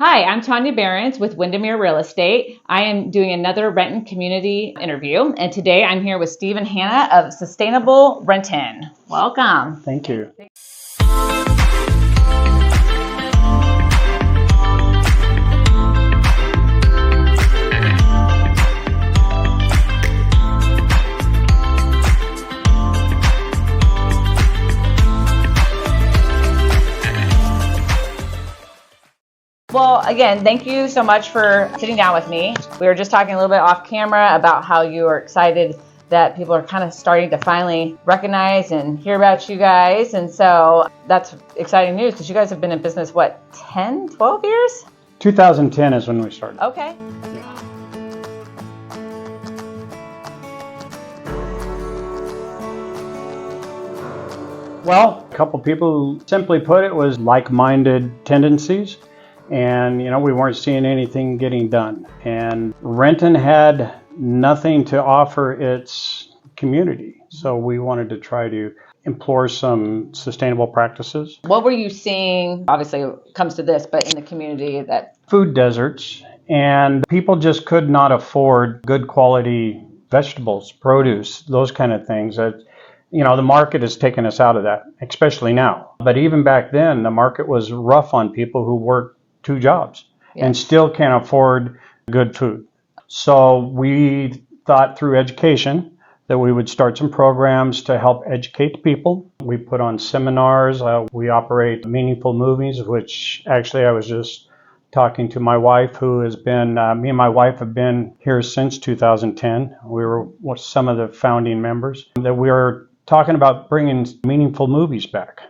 Hi, I'm Tanya Behrens with Windermere Real Estate. I am doing another Renton community interview, and today I'm here with Steve and Hannah of Sustainable Renton. Welcome. Thank you. Well, again, thank you so much for sitting down with me. We were just talking a little bit off camera about how you are excited that people are kind of starting to finally recognize and hear about you guys. And so that's exciting news because you guys have been in business, what, 10, 12 years? 2010 is when we started. Okay. Well, a couple people, simply put, it was like-minded tendencies. And, we weren't seeing anything getting done. And Renton had nothing to offer its community. So we wanted to try to implore some sustainable practices. What were you seeing, obviously it comes to this, but in the community that... Food deserts, and people just could not afford good quality vegetables, produce, those kind of things. That, the market has taken us out of that, especially now. But even back then, the market was rough on people who worked 2 jobs and still can't afford good food. So we thought through education that we would start some programs to help educate people. We put on seminars. We operate meaningful movies, which actually I was just talking to my wife, who has been, me and my wife have been here since 2010. We were some of the founding members. That we are talking about bringing meaningful movies back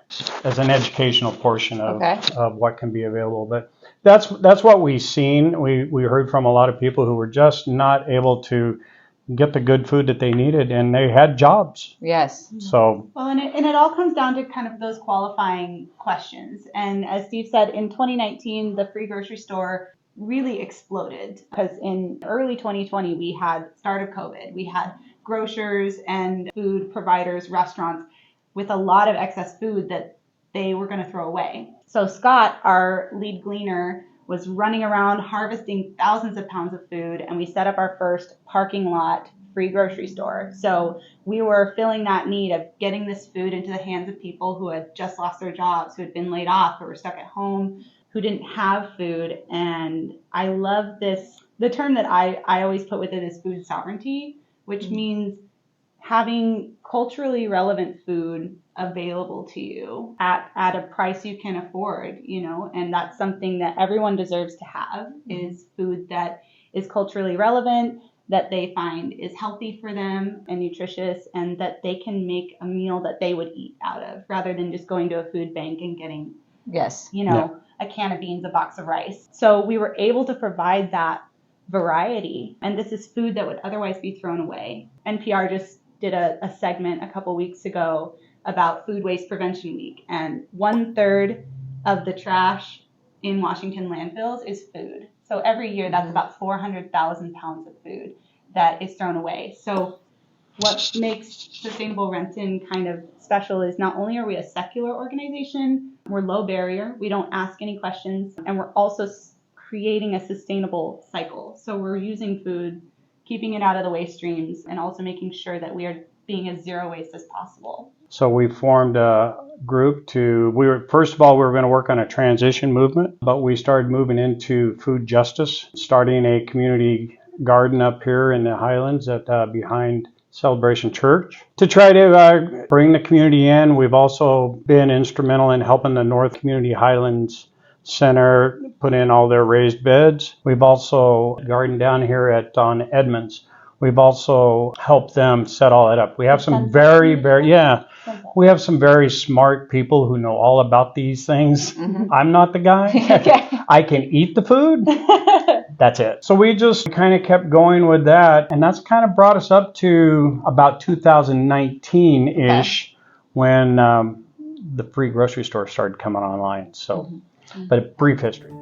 as an educational portion of what can be available. But that's what we've seen. We heard from a lot of people who were just not able to get the good food that they needed, and they had jobs. Yes. So well, and it all comes down to kind of those qualifying questions. And as Steve said, in 2019, the free grocery store really exploded because in early 2020 we had start of COVID. We had grocers and food providers, restaurants with a lot of excess food that they were going to throw away. So Scott, our lead gleaner, was running around harvesting thousands of pounds of food, and we set up our first parking lot free grocery store. So we were filling that need of getting this food into the hands of people who had just lost their jobs, who had been laid off, who were stuck at home, who didn't have food. And I love this, the term that I always put with it is food sovereignty, which means having culturally relevant food available to you at a price you can afford, and that's something that everyone deserves to have, is food that is culturally relevant, that they find is healthy for them and nutritious, and that they can make a meal that they would eat out of, rather than just going to a food bank and getting, a can of beans, a box of rice. So we were able to provide that variety, and this is food that would otherwise be thrown away. NPR just did a segment a couple weeks ago about Food Waste Prevention Week, and 1/3 of the trash in Washington landfills is food. So every year that's about 400,000 pounds of food that is thrown away. So what makes Sustainable Renton kind of special is not only are we a secular organization, we're low barrier, we don't ask any questions, and we're also creating a sustainable cycle. So we're using food, keeping it out of the waste streams, and also making sure that we are being as zero waste as possible. So we formed a group first of all, we were going to work on a transition movement, but we started moving into food justice, starting a community garden up here in the Highlands behind Celebration Church to try to bring the community in. We've also been instrumental in helping the North Community Highlands Center put in all their raised beds. We've also gardened down here on Edmonds. We've also helped them set all that up. We have some we have some very smart people who know all about these things. Mm-hmm. I'm not the guy. Okay. I can eat the food. That's it. So we just kind of kept going with that, and that's kind of brought us up to about 2019-ish when the free grocery store started coming online. So, but a brief history.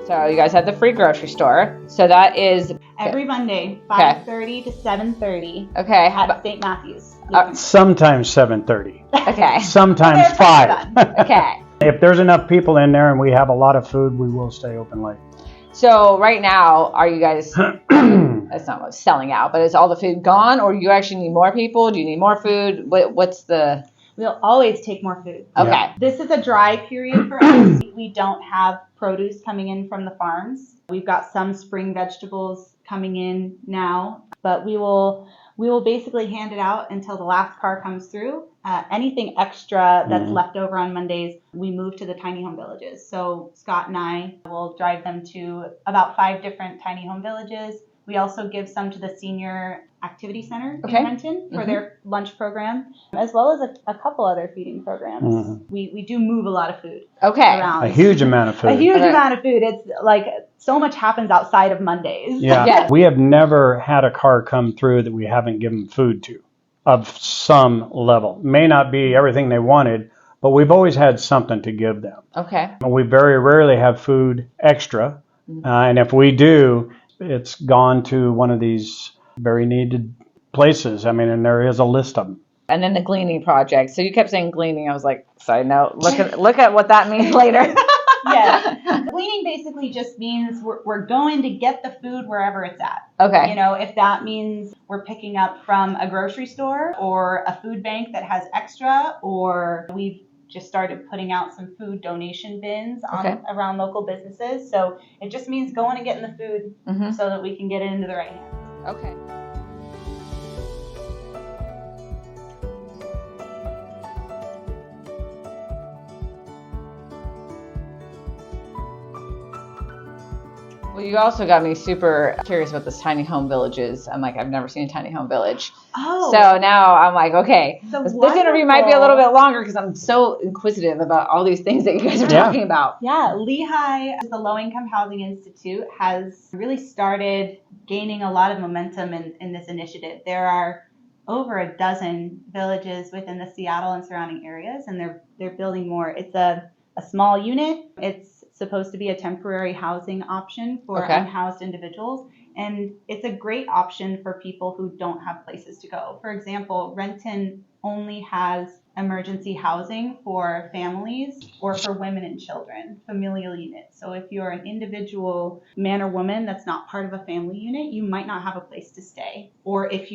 So you guys have the free grocery store. So that is every Monday, 5:30 to 7:30. Okay. At St. Matthew's. Sometimes 7:30. Okay. Sometimes 5. Okay. If there's enough people in there and we have a lot of food, we will stay open late. So right now, are you guys, that's not what's selling out, but is all the food gone, or do you actually need more people? Do you need more food? What's the... We'll always take more food. Okay. Yeah. This is a dry period for us. We don't have produce coming in from the farms. We've got some spring vegetables coming in now, but we will basically hand it out until the last car comes through. Anything extra that's left over on Mondays, we move to the tiny home villages. So Scott and I will drive them to about 5 different tiny home villages. We also give some to the senior activity center in Renton for their lunch program, as well as a couple other feeding programs. We do move a lot of food around. A huge amount of food. A huge amount of food. It's like so much happens outside of Mondays. Yeah. Yes. We have never had a car come through that we haven't given food to of some level. May not be everything they wanted, but we've always had something to give them. Okay. We very rarely have food extra. And if we do, it's gone to one of these very needed places. I mean, and there is a list of them. And then the gleaning project. So you kept saying gleaning. I was like, side note, look at what that means later. Yes. Gleaning basically just means we're going to get the food wherever it's at. Okay. You know, if that means we're picking up from a grocery store or a food bank that has extra, or we've just started putting out some food donation bins around local businesses. So it just means going and getting the food so that we can get it into the right hands. Okay. Well, you also got me super curious about this tiny home villages. I'm like, I've never seen a tiny home village. Oh. So now I'm like, okay, this interview might be a little bit longer because I'm so inquisitive about all these things that you guys are talking about. Yeah, Lehigh, the Low Income Housing Institute, has really started gaining a lot of momentum in this initiative. There are over a dozen villages within the Seattle and surrounding areas, and they're building more. It's a small unit. It's supposed to be a temporary housing option for unhoused individuals, and it's a great option for people who don't have places to go. For example, Renton only has emergency housing for families or for women and children, familial units. So if you're an individual man or woman that's not part of a family unit, you might not have a place to stay. Or if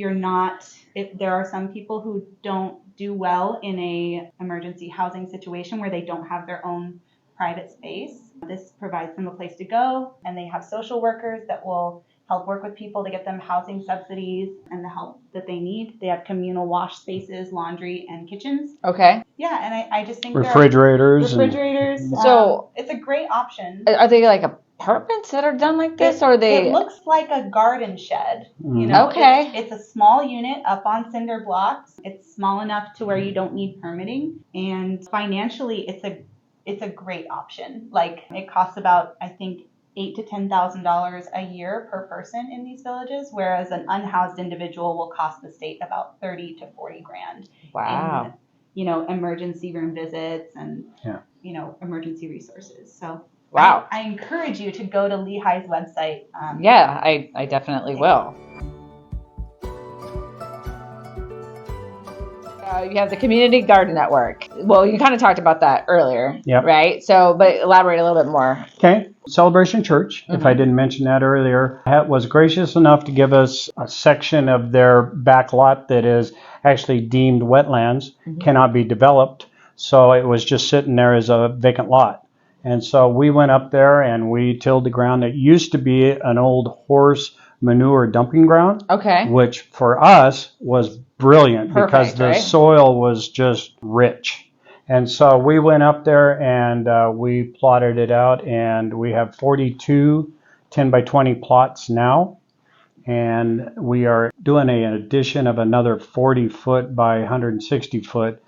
there are some people who don't do well in a emergency housing situation where they don't have their own private space. This provides them a place to go, and they have social workers that will help work with people to get them housing subsidies and the help that they need. They have communal wash spaces, laundry, and kitchens. Okay. Yeah, and I just think refrigerators. So it's a great option. Are they like apartments that are done like this, or are they? It looks like a garden shed. You know, Okay. It's a small unit up on cinder blocks. It's small enough to where you don't need permitting, and financially, it's a great option. Like, it costs about, I think, $8,000 to $10,000 a year per person in these villages, whereas an unhoused individual will cost the state about 30 to 40 grand. Wow. In, emergency room visits and emergency resources. So wow. I encourage you to go to Lehigh's website. Yeah, I definitely will. You have the Community Garden Network. Well, you kind of talked about that earlier, right? So, but elaborate a little bit more. Okay. Celebration Church, if I didn't mention that earlier, was gracious enough to give us a section of their back lot that is actually deemed wetlands, cannot be developed. So it was just sitting there as a vacant lot. And so we went up there and we tilled the ground. It used to be an old horse manure dumping ground, which for us was brilliant because the soil was just rich. And so we went up there and we plotted it out, and we have 42 10 by 20 plots now. And we are doing an addition of another 40 foot by 160 foot.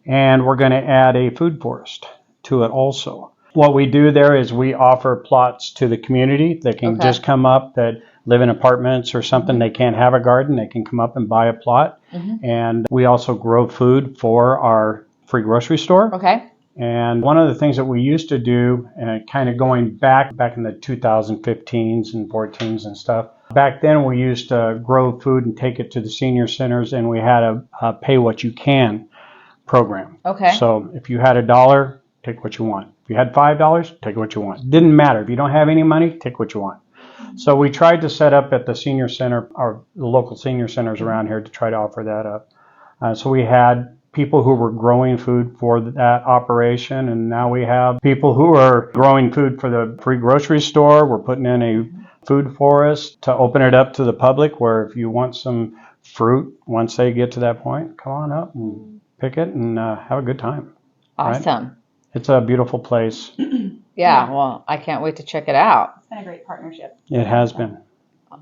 And we're going to add a food forest to it also. What we do there is we offer plots to the community that can just come up, that live in apartments or something. They can't have a garden. They can come up and buy a plot. And we also grow food for our free grocery store. And one of the things that we used to do, kind of going back in the 2015s and 14s and stuff, back then we used to grow food and take it to the senior centers, and we had a pay what you can program. So if you had $1, take what you want. If you had $5, take what you want. Didn't matter. If you don't have any money, take what you want. So we tried to set up at the senior center, or the local senior centers around here, to try to offer that up. So we had people who were growing food for that operation, and now we have people who are growing food for the free grocery store. We're putting in a food forest to open it up to the public, where if you want some fruit, once they get to that point, come on up and pick it and have a good time. Awesome. Right? It's a beautiful place. Yeah, well, I can't wait to check it out. It's been a great partnership. It has been.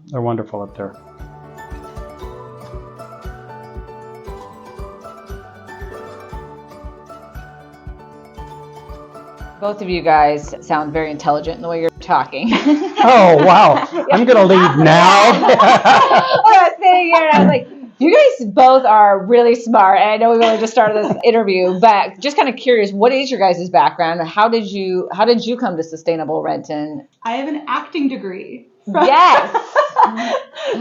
They're wonderful up there. Both of you guys sound very intelligent in the way you're talking. Oh, wow. I'm going to leave now. I was sitting here and I was like, you guys both are really smart. And I know we've only just started this interview, but just kind of curious, what is your guys' background? How did you come to Sustainable Renton? I have an acting degree. Yes.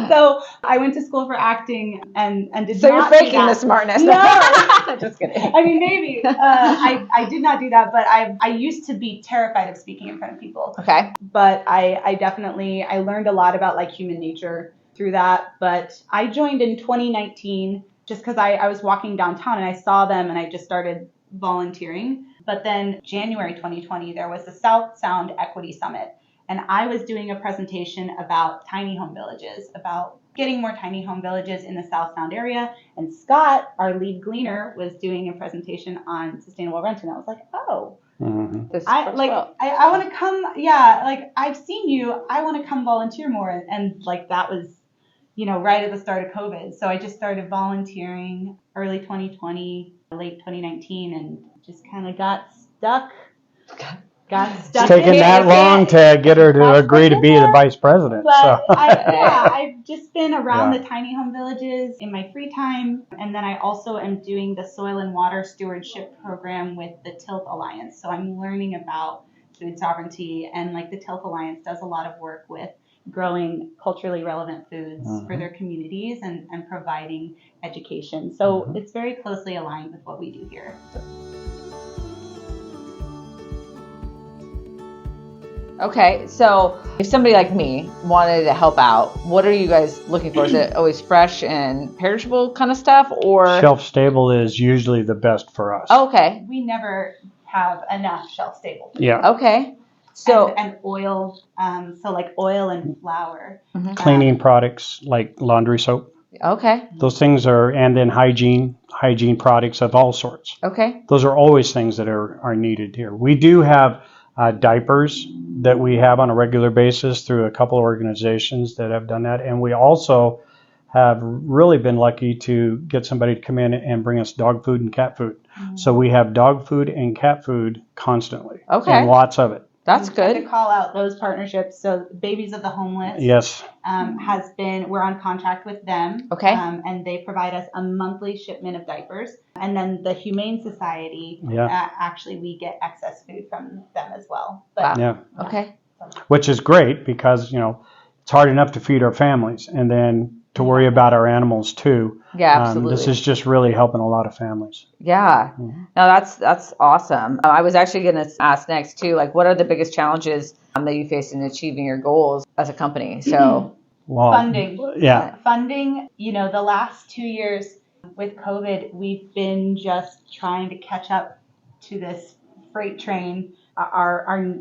So I went to school for acting and did So not you're faking do that. the smartness. No. Just kidding. I mean, maybe. I did not do that, but I used to be terrified of speaking in front of people. Okay. But I definitely learned a lot about like human nature through that. But I joined in 2019 just because I was walking downtown and I saw them and I just started volunteering. But then January 2020, there was the South Sound Equity Summit. And I was doing a presentation about tiny home villages, about getting more tiny home villages in the South Sound area. And Scott, our lead gleaner, was doing a presentation on Sustainable Renton. I was like, oh, I want to come. Yeah, like I've seen you. I want to come volunteer more. And like that was, right at the start of COVID. So I just started volunteering early 2020, late 2019, and just kind of got stuck. It's taken that long to get her to agree to be the vice president. But so. I've just been around the tiny home villages in my free time. And then I also am doing the soil and water stewardship program with the Tilth Alliance. So I'm learning about food sovereignty, and like the Tilth Alliance does a lot of work with growing culturally relevant foods for their communities and providing education. So it's very closely aligned with what we do here. Okay, so if somebody like me wanted to help out, what are you guys looking for? Is it always fresh and perishable kind of stuff, or Shelf stable is usually the best for us. Okay. We never have enough shelf stable food. Yeah. Okay. So and oil, so like oil and flour. Cleaning products like laundry soap. Okay. Those things and then hygiene products of all sorts. Okay. Those are always things that are needed here. We do have diapers that we have on a regular basis through a couple of organizations that have done that. And we also have really been lucky to get somebody to come in and bring us dog food and cat food. So we have dog food and cat food constantly. Okay. And lots of it. That's good. To call out those partnerships. So Babies of the Homeless. Yes. We're on contract with them. Okay. And they provide us a monthly shipment of diapers. And then the Humane Society, actually we get excess food from them as well. But, wow. Yeah. Okay. Which is great because, it's hard enough to feed our families and then to worry about our animals too. Yeah, absolutely. This is just really helping a lot of families. Yeah. No, that's awesome. I was actually going to ask next too, like what are the biggest challenges that you face in achieving your goals as a company? So funding. Yeah. Funding, the last 2 years with COVID, we've been just trying to catch up to this freight train. Our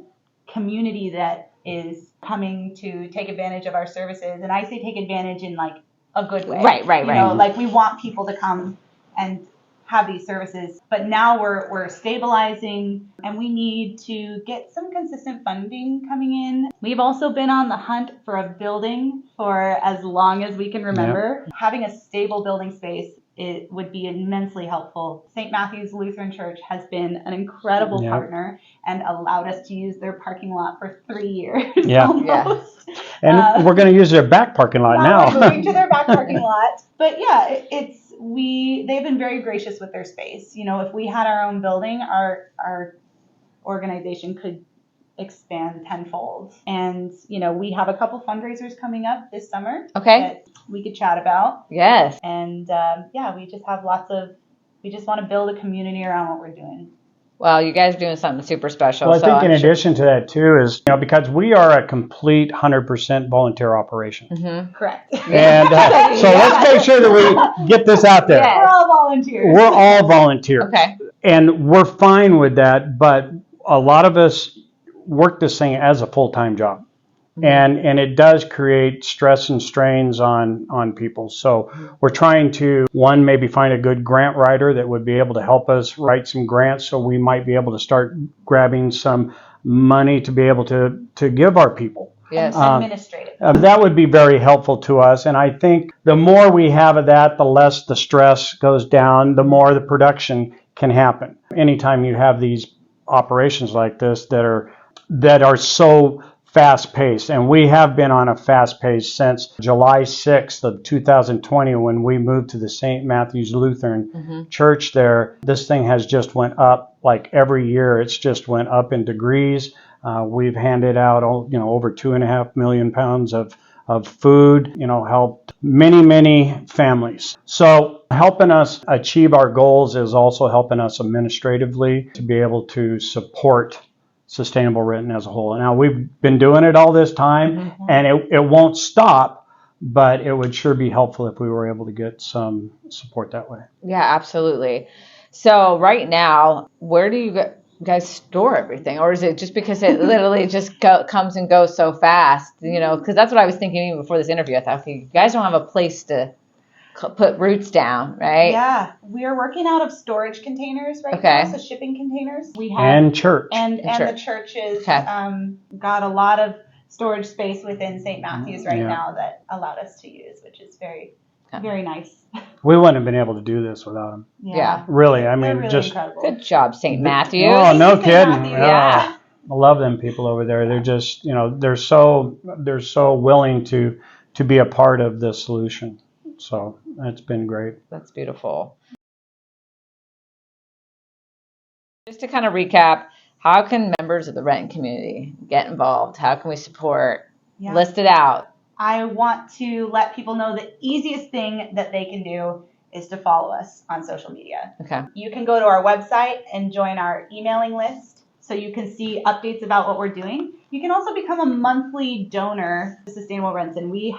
community that is coming to take advantage of our services, and I say take advantage in like a good way. Right. Like we want people to come and have these services, but now we're stabilizing and we need to get some consistent funding coming in. We've also been on the hunt for a building for as long as we can remember. Yep. Having a stable building space, it would be immensely helpful. St. Matthew's Lutheran Church has been an incredible partner and allowed us to use their parking lot for 3 years almost. And we're going to use their back parking lot now. We're moving to their back parking lot. But yeah, they've been very gracious with their space. If we had our own building, our organization could expand tenfold. And, we have a couple fundraisers coming up this summer that we could chat about. Yes. And we just have we just want to build a community around what we're doing. Well, you guys are doing something super special. Well, I so think in I'm sure- addition to that too is, because we are a complete 100% volunteer operation. Mhm. Correct. And so let's make sure that we get this out there. Yeah. We're all volunteers. We're all volunteers. Okay. And we're fine with that, but a lot of us work this thing as a full-time job. And it does create stress and strains on people. So we're trying to, one, maybe find a good grant writer that would be able to help us write some grants, so we might be able to start grabbing some money to be able to give our people. Yes. Administrative. That would be very helpful to us. And I think the more we have of that, the less the stress goes down, the more the production can happen. Anytime you have these operations like this that are so fast-paced, and we have been on a fast pace since July 6th of 2020 when we moved to the St. Matthew's Lutheran Church there. This thing has just went up, like every year it's just went up in degrees. We've handed out over 2.5 million pounds of food, helped many families. So helping us achieve our goals is also helping us administratively to be able to support Sustainable Renton as a whole. Now, we've been doing it all this time, and it won't stop, but it would sure be helpful if we were able to get some support that way. Yeah, absolutely. So right now, where do you guys store everything? Or is it just because it literally just comes and goes so fast? Because that's what I was thinking even before this interview. I thought, okay, you guys don't have a place to put roots down, right? Yeah, we are working out of storage containers right Okay. now, so shipping containers. We have And church. and church. the churches Okay. got a lot of storage space within St. Matthew's right Yeah. now that allowed us to use, which is very, very nice. We wouldn't have been able to do this without them. Yeah. Really, I They're mean, really just incredible. Good job, St. Matthew. Oh, no St. kidding. Matthew, yeah. I love them people over there. They're just, they're so willing to be a part of the solution. So it's been great. That's beautiful. Just to kind of recap, how can members of the Renton community get involved? How can we support? Yeah. List it out. I want to let people know the easiest thing that they can do is to follow us on social media. Okay. You can go to our website and join our emailing list so you can see updates about what we're doing. You can also become a monthly donor to Sustainable Renton. We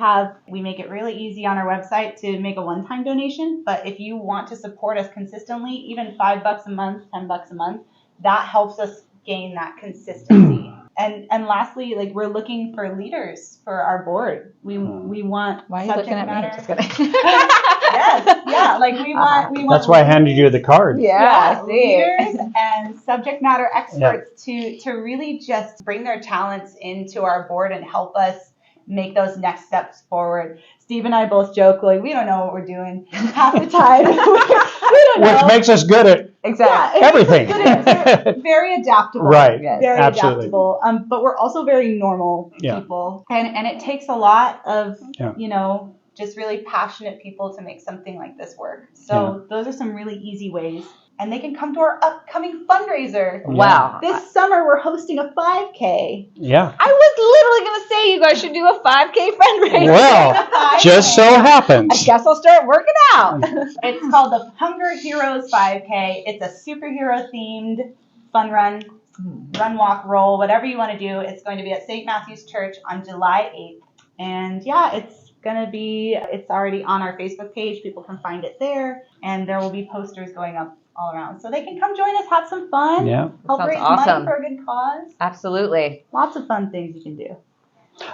make it really easy on our website to make a one-time donation, but if you want to support us consistently, even $5 a month, $10 a month, that helps us gain that consistency. And lastly, we're looking for leaders for our board. We want Why are you subject looking at matter. me? Just kidding. Yes, yeah. We want. That's why I handed you the card. Yeah, I see. Leaders and subject matter experts to really just bring their talents into our board and help us make those next steps forward. Steve and I both joke, we don't know what we're doing half the time. we don't know. Which makes us good at Exactly. everything. We're very adaptable. Right. Yes. Very Absolutely. adaptable. But we're also very normal Yeah. people. And it takes a lot of, Yeah. just really passionate people to make something like this work. So those are some really easy ways. And they can come to our upcoming fundraiser. Wow. This summer, we're hosting a 5K. Yeah. I was literally going to say you guys should do a 5K fundraiser. Well, just so I happens. guess I'll start working out. It's called the Hunger Heroes 5K. It's a superhero-themed fun run, walk, roll, whatever you want to do. It's going to be at St. Matthew's Church on July 8th. And it's already on our Facebook page. People can find it there. And there will be posters going up all around. So they can come join us, have some fun. Yeah. Help Sounds raise awesome. money for a good cause. Absolutely. Lots of fun things you can do.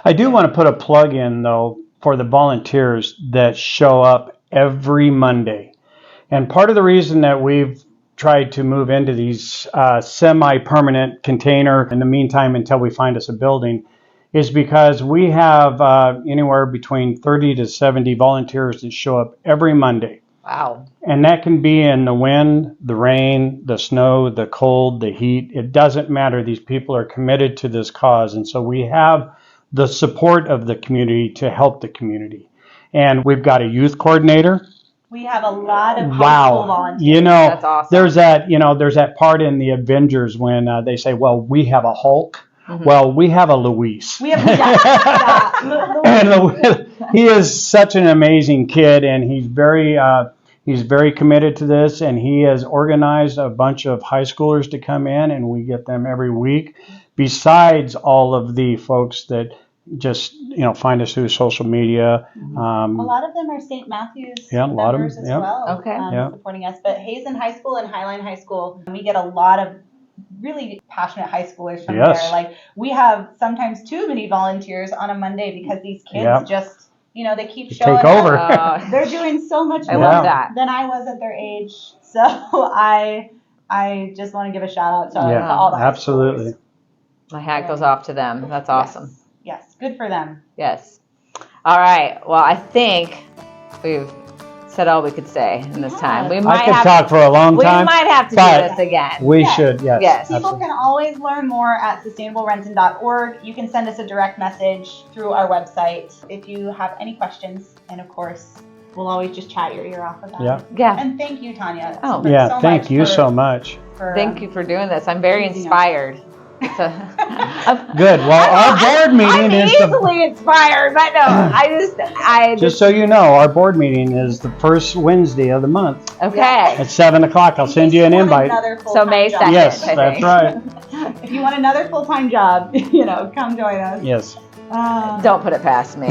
I do want to put a plug in, though, for the volunteers that show up every Monday. And part of the reason that we've tried to move into these semi-permanent container in the meantime until we find us a building is because we have anywhere between 30 to 70 volunteers that show up every Monday. Wow. And that can be in the wind, the rain, the snow, the cold, the heat. It doesn't matter. These people are committed to this cause. And so we have the support of the community to help the community. And we've got a youth coordinator. We have a lot of high school volunteers. That's awesome. There's that part in the Avengers when they say, well, we have a Hulk. Mm-hmm. Well, we have a Luis. We have And he is such an amazing kid, and he's very He's very committed to this, and he has organized a bunch of high schoolers to come in, and we get them every week, besides all of the folks that just, find us through social media. A lot of them are St. Matthew's Yeah, a lot of members them, as yeah. well, Okay. Yeah. supporting us. But Hazen High School and Highland High School, we get a lot of really passionate high schoolers from Yes. there. Like, we have sometimes too many volunteers on a Monday because these kids Yeah. just, they keep showing Take over. up. They're doing so much I more love that. than I was at their age. So I just want to give a shout out to, Yeah, to all the high absolutely. schoolers. My hat goes off to them. That's awesome. Yes, good for them. Yes. All right. Well, I think we've said all we could say in this time. We I might could have talk for a long we time. might have to do but this again. We Yes. should, yes. Yes. People absolutely. can always learn more at sustainablerenton.org. You can send us a direct message through our website if you have any questions. And of course, we'll always just chat your ear off about Yeah. it. Yeah. And thank you, Tanya. Oh. so Yeah, much thank you for- so much. for, Thank you for doing this. I'm very using us. inspired. Good. Well, our board meeting I'm is easily inspired, but no, I just so you know, our board meeting is the first Wednesday of the month okay. at 7 o'clock. I'll send you an invite. So May 2nd. Yes, I that's think. right. If you want another full-time job, come join us. Yes. Don't put it past me.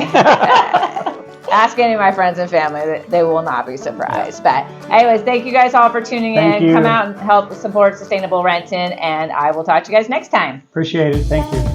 Ask any of my friends and family; they will not be surprised. But anyways, thank you guys all for tuning Thank in. you. Come out and help support Sustainable Renton, and I will talk to you guys next time. Appreciate it. Thank you.